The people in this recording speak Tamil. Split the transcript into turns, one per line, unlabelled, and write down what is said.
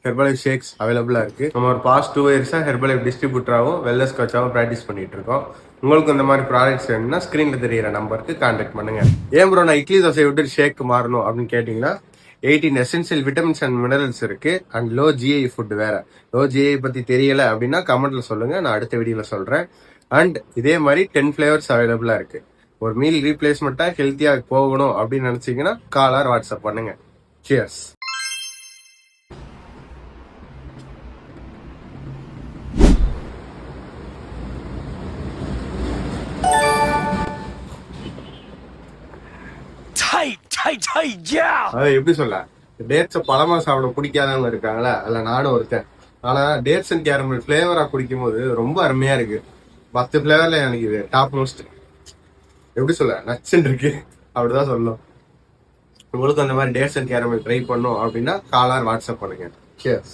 ஹெர்பலைஃப் ஷேக்ஸ் அவைலபிளாக இருக்குது. நம்ம ஒரு பாஸ்ட் 2 இயர்ஸாக ஹெர்பலைஃப் டிஸ்ட்ரிபியூட்டராகவும் வெல்னஸ் கோச்சாகவும் ப்ராக்டிஸ் பண்ணிட்டு இருக்கோம். உங்களுக்கு இந்த மாதிரி ப்ராடக்ட்ஸ் வேணும்னா ஸ்க்ரீனில் தெரியிற நம்பருக்கு கான்டாக்ட் பண்ணுங்க. ஏன் ப்ரோ நான் இட்லி தோசை விட்டு ஷேக் மாறணும் அப்படின்னு கேட்டிங்கன்னா 18 எசென்சியல் விட்டமின்ஸ் அண்ட் மினரல்ஸ் இருக்கு அண்ட் லோ ஜிஐ ஃபுட் வேற. லோ ஜிஐ பற்றி தெரியலை அப்படின்னா கமெண்ட்ல சொல்லுங்க, நான் அடுத்த வீடியோவில் சொல்கிறேன். அண்ட் இதே மாதிரி 10 ஃப்ளேவர்ஸ் அவைலபிளாக இருக்கு. ஒரு மீல் ரீப்ளேஸ்மெண்ட்டாக ஹெல்த்தியாக போகணும் அப்படின்னு நினச்சிங்கன்னா கால் ஆர் வாட்ஸ்அப் பண்ணுங்க. சியர்ஸ். அது எப்படி சொல்ல, டேட்ஸை பழமா சாப்பிட பிடிக்காதவங்க இருக்காங்களா, அதில் நானும் ஒருத்தன். ஆனால் டேட்ஸ் அண்ட் கேரமல் ஃப்ளேவராக குடிக்கும் போது ரொம்ப அருமையா இருக்கு. 10 ஃப்ளேவர்ல எனக்கு இது டாப் மோஸ்ட். எப்படி சொல்ல, நச்சுன்னு இருக்கு அப்படிதான் சொல்லணும். உங்களுக்கு அந்த மாதிரி டேட்ஸ் அண்ட் கேரமல் ட்ரை பண்ணும் அப்படின்னா கால் ஆர் வாட்ஸ்அப் பண்ணுங்க. Cheers.